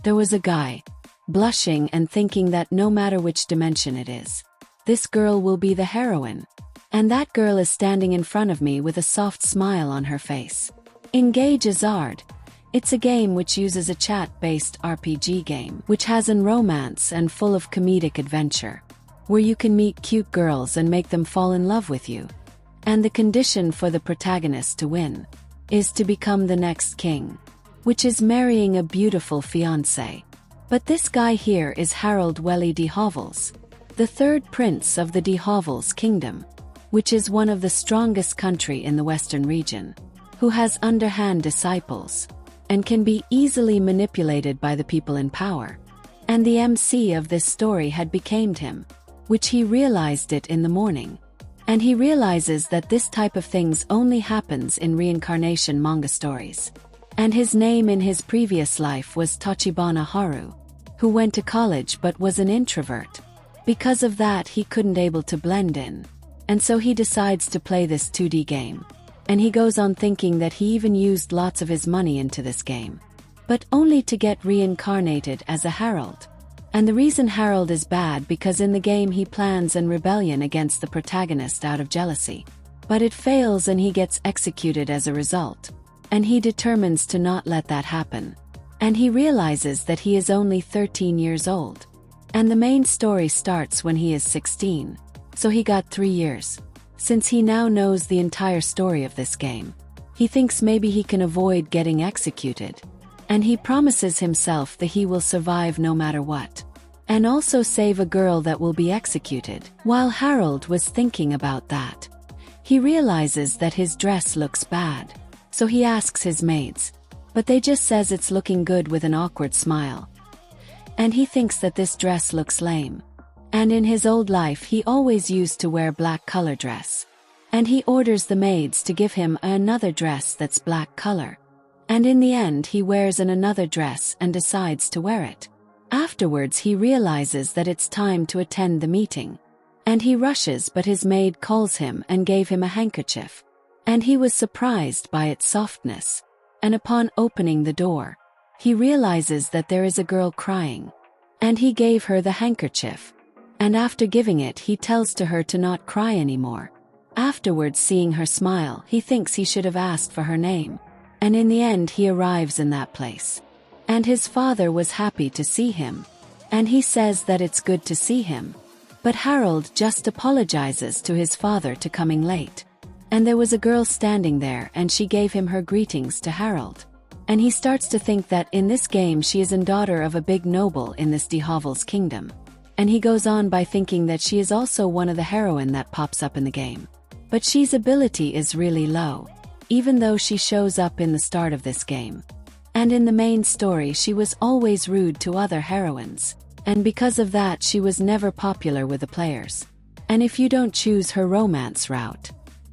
There was a guy, blushing and thinking that no matter which dimension it is, this girl will be the heroine. And that girl is standing in front of me with a soft smile on her face. Isekai'ed. It's a game which uses a chat-based RPG game, which has an romance and full of comedic adventure, where you can meet cute girls and make them fall in love with you. And the condition for the protagonist to win is to become the next king, which is marrying a beautiful fiancée. But this guy here is Harold Welly de Hovels, the third prince of the de Hovels kingdom, which is one of the strongest country in the western region, who has underhand disciples, and can be easily manipulated by the people in power. And the MC of this story had become him, which he realized it in the morning. And he realizes that this type of things only happens in reincarnation manga stories. And his name in his previous life was Tachibana Haru, who went to college but was an introvert. Because of that he couldn't able to blend in. And so he decides to play this 2D game. And he goes on thinking that he even used lots of his money into this game, but only to get reincarnated as a Harold. And the reason Harold is bad because in the game he plans an rebellion against the protagonist out of jealousy. But it fails and he gets executed as a result. And he determines to not let that happen. And he realizes that he is only 13 years old. And the main story starts when he is 16. So he got 3 years. Since he now knows the entire story of this game, he thinks maybe he can avoid getting executed. And he promises himself that he will survive no matter what. And also save a girl that will be executed. While Harold was thinking about that, he realizes that his dress looks bad. So he asks his maids, but they just says it's looking good with an awkward smile. And he thinks that this dress looks lame. And in his old life he always used to wear black color dress. And he orders the maids to give him another dress that's black color. And in the end he wears another dress and decides to wear it. Afterwards he realizes that it's time to attend the meeting. And he rushes but his maid calls him and gave him a handkerchief. And he was surprised by its softness. And upon opening the door, he realizes that there is a girl crying. And he gave her the handkerchief. And after giving it he tells to her to not cry anymore. Afterwards seeing her smile he thinks he should have asked for her name. And in the end he arrives in that place. And his father was happy to see him. And he says that it's good to see him. But Harold just apologizes to his father to coming late. And there was a girl standing there and she gave him her greetings to Harold. And he starts to think that in this game she is a daughter of a big noble in this de Hovels kingdom. And he goes on by thinking that she is also one of the heroine that pops up in the game. But she's ability is really low, even though she shows up in the start of this game. And in the main story she was always rude to other heroines. And because of that she was never popular with the players. And if you don't choose her romance route,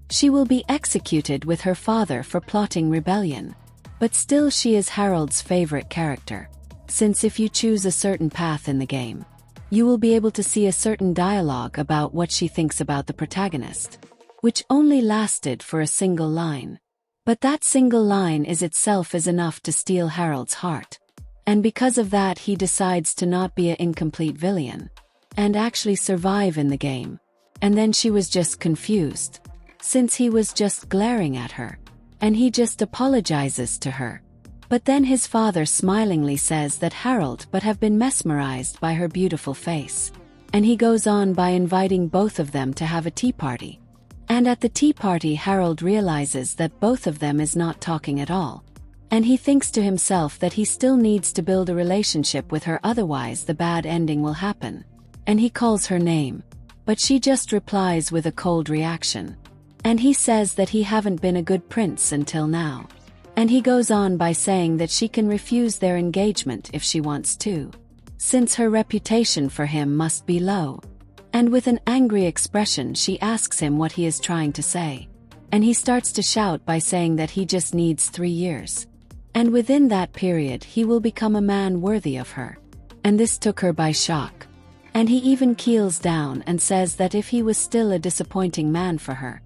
she will be executed with her father for plotting rebellion. But still she is Harold's favorite character. Since if you choose a certain path in the game, you will be able to see a certain dialogue about what she thinks about the protagonist, which only lasted for a single line. But that single line is itself enough to steal Harold's heart. And because of that he decides to not be an incomplete villain, and actually survive in the game. And then she was just confused, since he was just glaring at her. And he just apologizes to her. But then his father smilingly says that Harold but have been mesmerized by her beautiful face. And he goes on by inviting both of them to have a tea party. And at the tea party Harold realizes that both of them is not talking at all. And he thinks to himself that he still needs to build a relationship with her, otherwise the bad ending will happen. And he calls her name. But she just replies with a cold reaction. And he says that he haven't been a good prince until now. And he goes on by saying that she can refuse their engagement if she wants to, since her reputation for him must be low. And with an angry expression she asks him what he is trying to say. And he starts to shout by saying that he just needs 3 years. And within that period he will become a man worthy of her. And this took her by shock. And he even keels down and says that if he was still a disappointing man for her,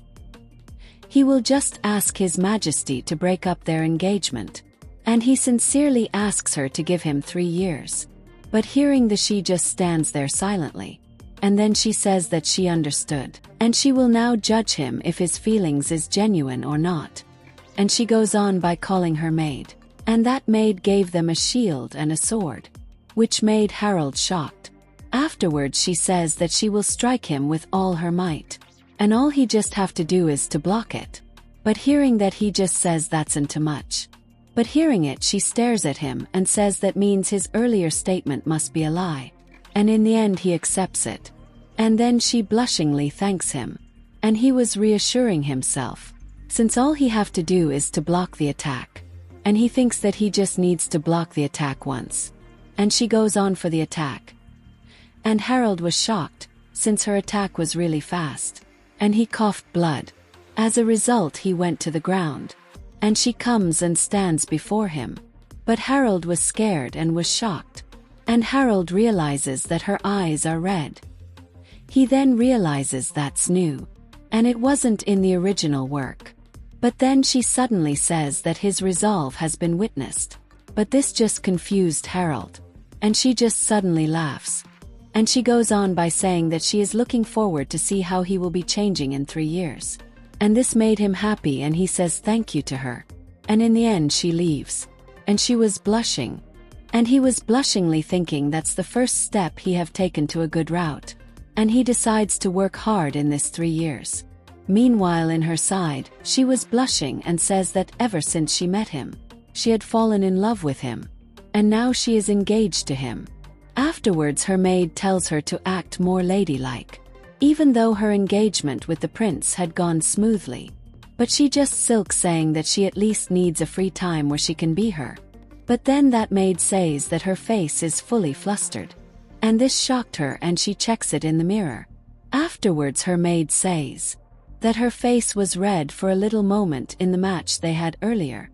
he will just ask His Majesty to break up their engagement. And he sincerely asks her to give him 3 years. But hearing this, she just stands there silently. And then she says that she understood, and she will now judge him if his feelings is genuine or not. And she goes on by calling her maid. And that maid gave them a shield and a sword, which made Harold shocked. Afterwards she says that she will strike him with all her might, and all he just have to do is to block it. But hearing that, he just says that's too much. But hearing it, she stares at him and says that means his earlier statement must be a lie. And in the end he accepts it. And then she blushingly thanks him. And he was reassuring himself, since all he have to do is to block the attack. And he thinks that he just needs to block the attack once. And she goes on for the attack. And Harold was shocked, since her attack was really fast. And he coughed blood. As a result, he went to the ground. And she comes and stands before him. But Harold was scared and was shocked. And Harold realizes that her eyes are red. He then realizes that's new. And it wasn't in the original work. But then she suddenly says that his resolve has been witnessed. But this just confused Harold. And she just suddenly laughs. And she goes on by saying that she is looking forward to see how he will be changing in 3 years. And this made him happy, and he says thank you to her. And in the end she leaves. And she was blushing. And he was blushingly thinking that's the first step he have taken to a good route. And he decides to work hard in this 3 years. Meanwhile, in her side, she was blushing and says that ever since she met him, she had fallen in love with him. And now she is engaged to him. Afterwards, her maid tells her to act more ladylike, even though her engagement with the prince had gone smoothly. But she just sulks, saying that she at least needs a free time where she can be her. But then that maid says that her face is fully flustered. And this shocked her, and she checks it in the mirror. Afterwards, her maid says that her face was red for a little moment in the match they had earlier.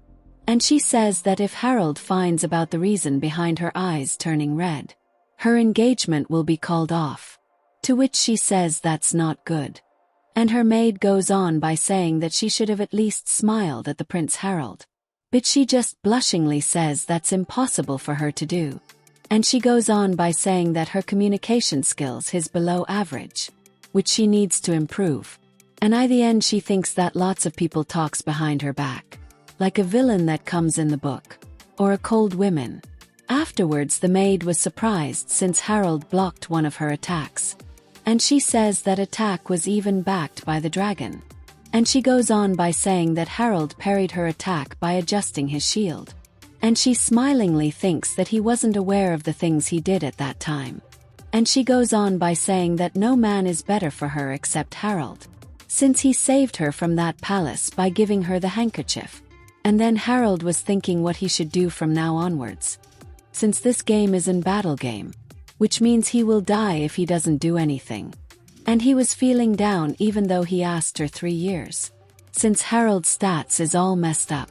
And she says that if Harold finds about the reason behind her eyes turning red, her engagement will be called off. To which she says that's not good. And her maid goes on by saying that she should have at least smiled at the Prince Harold. But she just blushingly says that's impossible for her to do. And she goes on by saying that her communication skills is below average, which she needs to improve. And at the end she thinks that lots of people talks behind her back, like a villain that comes in the book, or a cold woman. Afterwards, the maid was surprised since Harold blocked one of her attacks. And she says that attack was even backed by the dragon. And she goes on by saying that Harold parried her attack by adjusting his shield. And she smilingly thinks that he wasn't aware of the things he did at that time. And she goes on by saying that no man is better for her except Harold, since he saved her from that palace by giving her the handkerchief. And then Harold was thinking what he should do from now onwards, since this game is in battle game, which means he will die if he doesn't do anything. And he was feeling down even though he asked her 3 years, since Harold's stats is all messed up.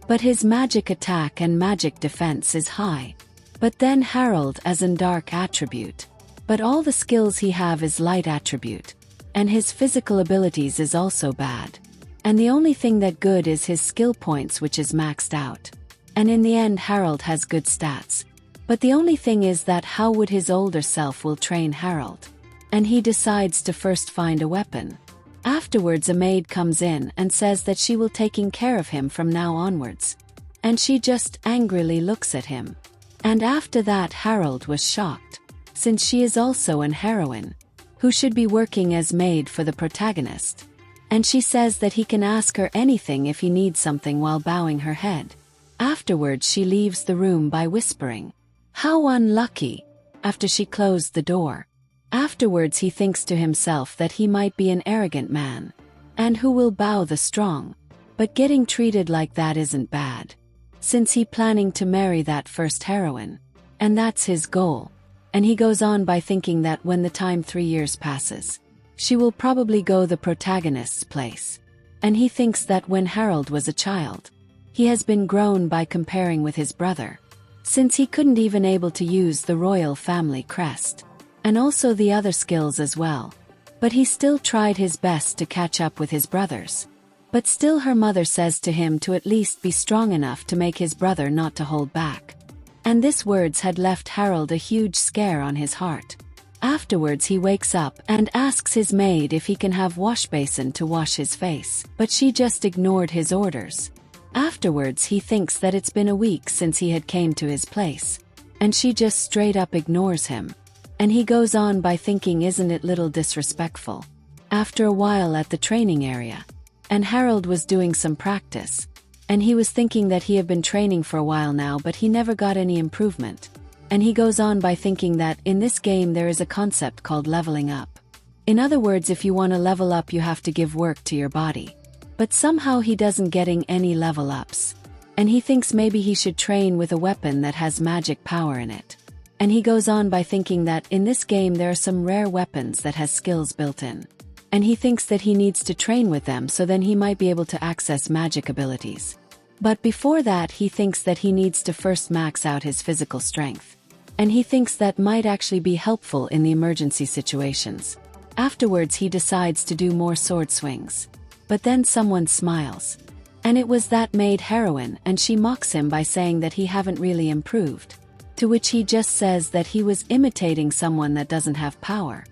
But his magic attack and magic defense is high. But then Harold as in dark attribute. But all the skills he have is light attribute. And his physical abilities is also bad. And the only thing that good is his skill points, which is maxed out. And in the end Harold has good stats. But the only thing is that how would his older self will train Harold? And he decides to first find a weapon. Afterwards, a maid comes in and says that she will taking care of him from now onwards. And she just angrily looks at him. And after that Harold was shocked, since she is also an heroine, who should be working as maid for the protagonist. And she says that he can ask her anything if he needs something while bowing her head. Afterwards she leaves the room by whispering, "How unlucky," after she closed the door. Afterwards he thinks to himself that he might be an arrogant man, and who will bow the strong. But getting treated like that isn't bad, since he planning to marry that first heroine. And that's his goal. And he goes on by thinking that when the time 3 years passes, she will probably go the protagonist's place. And he thinks that when Harold was a child, he has been grown by comparing with his brother, since he couldn't even able to use the royal family crest, and also the other skills as well. But he still tried his best to catch up with his brothers. But still her mother says to him to at least be strong enough to make his brother not to hold back. And these words had left Harold a huge scare on his heart. Afterwards he wakes up and asks his maid if he can have wash basin to wash his face, but she just ignored his orders. Afterwards he thinks that it's been a week since he had came to his place, and she just straight up ignores him. And he goes on by thinking, isn't it little disrespectful? After a while at the training area, and Harold was doing some practice, and he was thinking that he had been training for a while now but he never got any improvement. And he goes on by thinking that in this game there is a concept called leveling up. In other words, if you want to level up you have to give work to your body. But somehow he doesn't getting any level ups. And he thinks maybe he should train with a weapon that has magic power in it. And he goes on by thinking that in this game there are some rare weapons that has skills built in. And he thinks that he needs to train with them so then he might be able to access magic abilities. But before that he thinks that he needs to first max out his physical strength. And he thinks that might actually be helpful in the emergency situations. Afterwards he decides to do more sword swings. But then someone smiles. And it was that maid Heroine, and she mocks him by saying that he haven't really improved. To which he just says that he was imitating someone that doesn't have power.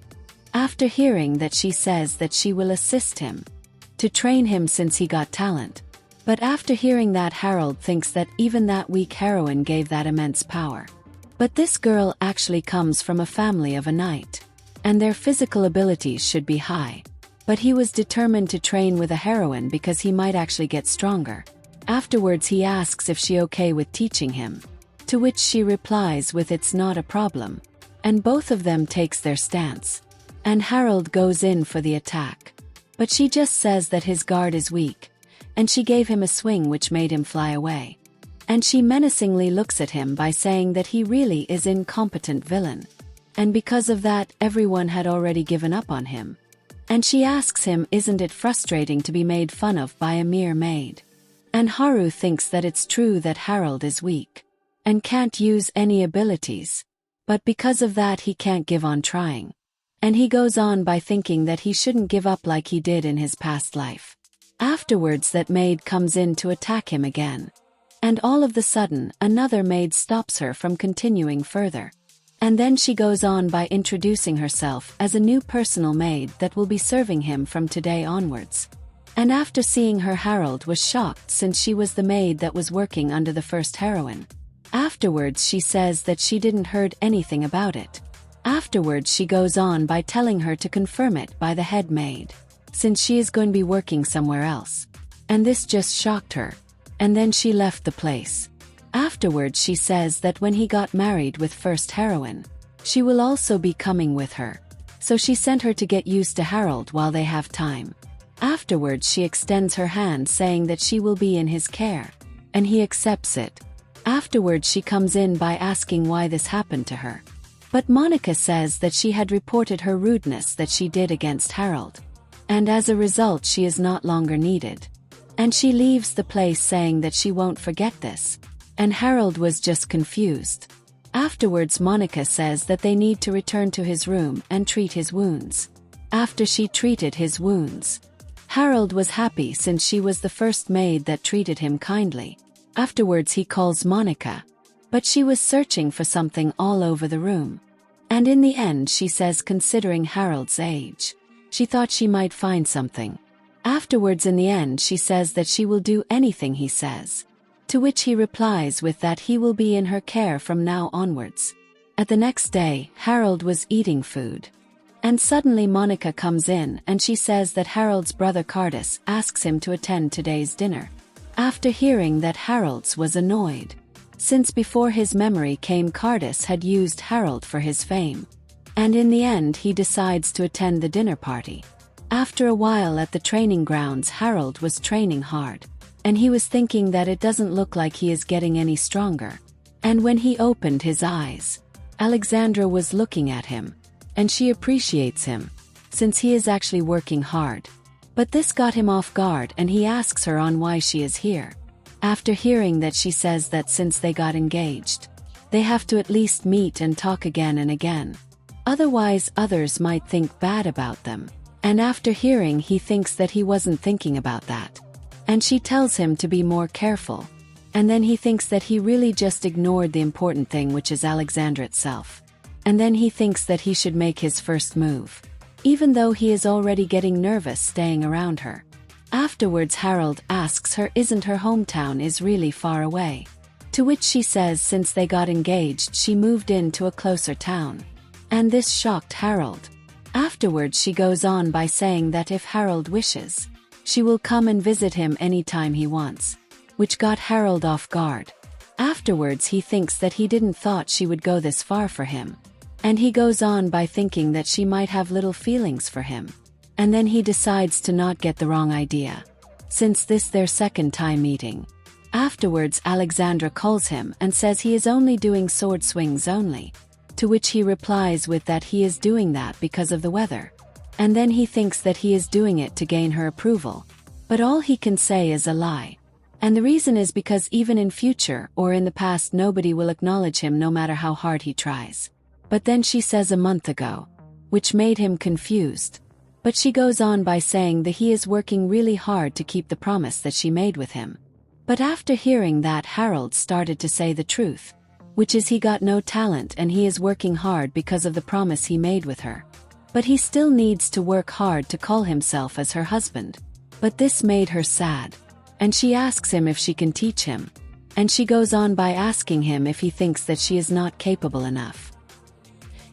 After hearing that, she says that she will assist him to train him since he got talent. But after hearing that, Harold thinks that even that weak Heroine gave that immense power. But this girl actually comes from a family of a knight, and their physical abilities should be high. But he was determined to train with a Heroine because he might actually get stronger. Afterwards he asks if she okay with teaching him. To which she replies with it's not a problem. And both of them takes their stance. And Harold goes in for the attack. But she just says that his guard is weak. And she gave him a swing which made him fly away. And she menacingly looks at him by saying that he really is incompetent villain. And because of that everyone had already given up on him. And she asks him, isn't it frustrating to be made fun of by a mere maid? And Haru thinks that it's true that Harold is weak and can't use any abilities. But because of that he can't give on trying. And he goes on by thinking that he shouldn't give up like he did in his past life. Afterwards that maid comes in to attack him again. And all of the sudden another maid stops her from continuing further. And then she goes on by introducing herself as a new personal maid that will be serving him from today onwards. And after seeing her, Harold was shocked since she was the maid that was working under the first Heroine. Afterwards she says that she didn't heard anything about it. Afterwards she goes on by telling her to confirm it by the head maid, since she is going to be working somewhere else. And this just shocked her. And then she left the place. Afterwards she says that when he got married with first Heroine, she will also be coming with her. So she sent her to get used to Harold while they have time. Afterwards she extends her hand saying that she will be in his care. And he accepts it. Afterwards she comes in by asking why this happened to her. But Monica says that she had reported her rudeness that she did against Harold. And as a result she is not longer needed. And she leaves the place saying that she won't forget this. And Harold was just confused. Afterwards Monica says that they need to return to his room and treat his wounds. After she treated his wounds, Harold was happy since she was the first maid that treated him kindly. Afterwards he calls Monica. But she was searching for something all over the room. And in the end she says, considering Harold's age, she thought she might find something. Afterwards in the end she says that she will do anything he says. To which he replies with that he will be in her care from now onwards. At the next day, Harold was eating food. And suddenly Monica comes in and she says that Harold's brother Cardus asks him to attend today's dinner. After hearing that, Harold's was annoyed. Since before his memory came, Cardus had used Harold for his fame. And in the end he decides to attend the dinner party. After a while at the training grounds, Harold was training hard. And he was thinking that it doesn't look like he is getting any stronger. And when he opened his eyes, Alexandra was looking at him. And she appreciates him, since he is actually working hard. But this got him off guard and he asks her on why she is here. After hearing that, she says that since they got engaged, they have to at least meet and talk again and again. Otherwise others might think bad about them. And after hearing, he thinks that he wasn't thinking about that. And she tells him to be more careful. And then he thinks that he really just ignored the important thing, which is Alexandra itself. And then he thinks that he should make his first move, even though he is already getting nervous staying around her. Afterwards, Harold asks her isn't her hometown is really far away. To which she says since they got engaged she moved into a closer town. And this shocked Harold. Afterwards she goes on by saying that if Harold wishes, she will come and visit him anytime he wants, which got Harold off guard. Afterwards he thinks that he didn't thought she would go this far for him. And he goes on by thinking that she might have little feelings for him. And then he decides to not get the wrong idea, since this their second time meeting. Afterwards Alexandra calls him and says he is only doing sword swings only, to which he replies with that he is doing that because of the weather. And then he thinks that he is doing it to gain her approval, but all he can say is a lie. And the reason is because even in future or in the past nobody will acknowledge him no matter how hard he tries. But then she says a month ago, which made him confused. But she goes on by saying that he is working really hard to keep the promise that she made with him. But after hearing that, Harold started to say the truth, which is he got no talent and he is working hard because of the promise he made with her. But he still needs to work hard to call himself as her husband. But this made her sad. And she asks him if she can teach him. And she goes on by asking him if he thinks that she is not capable enough.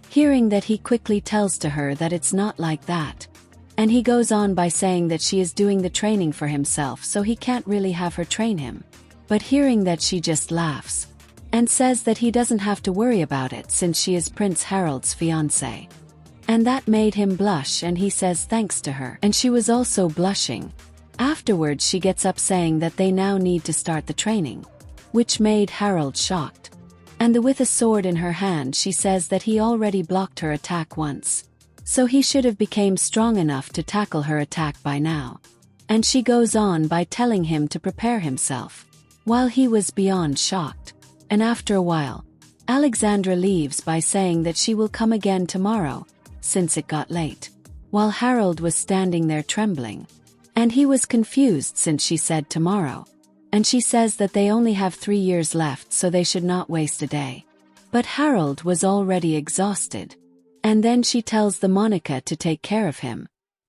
Hearing that, he quickly tells to her that it's not like that. And he goes on by saying that she is doing the training for himself so he can't really have her train him. But hearing that, she just laughs. And says that he doesn't have to worry about it since she is Prince Harold's fiancée. And that made him blush and he says thanks to her. And she was also blushing. Afterwards she gets up saying that they now need to start the training, which made Harold shocked. And with a sword in her hand she says that he already blocked her attack once. So he should have become strong enough to tackle her attack by now. And she goes on by telling him to prepare himself, while he was beyond shocked. And after a while, Alexandra leaves by saying that she will come again tomorrow, since it got late. While Harold was standing there trembling. And he was confused since she said tomorrow. And she says that they only have 3 years left so they should not waste a day. But Harold was already exhausted. And then she tells Monica to take care of him.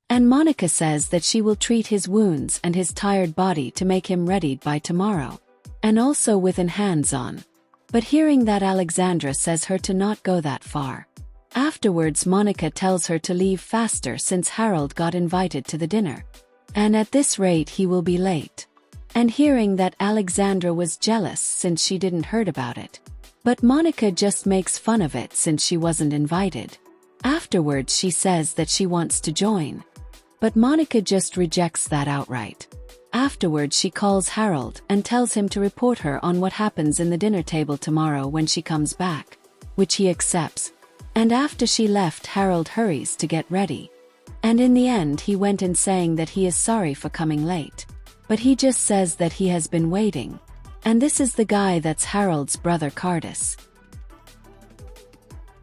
And Monica says that she will treat his wounds and his tired body to make him ready by tomorrow. And also with an hands-on. But hearing that, Alexandra says her to not go that far. Afterwards Monica tells her to leave faster since Harold got invited to the dinner. And at this rate he will be late. And hearing that, Alexandra was jealous since she didn't heard about it. But Monica just makes fun of it since she wasn't invited. Afterwards she says that she wants to join. But Monica just rejects that outright. Afterwards she calls Harold and tells him to report her on what happens in the dinner table tomorrow when she comes back, which he accepts. And after she left, Harold hurries to get ready. And in the end he went in saying that he is sorry for coming late. But he just says that he has been waiting. And this is the guy that's Harold's brother Cardus.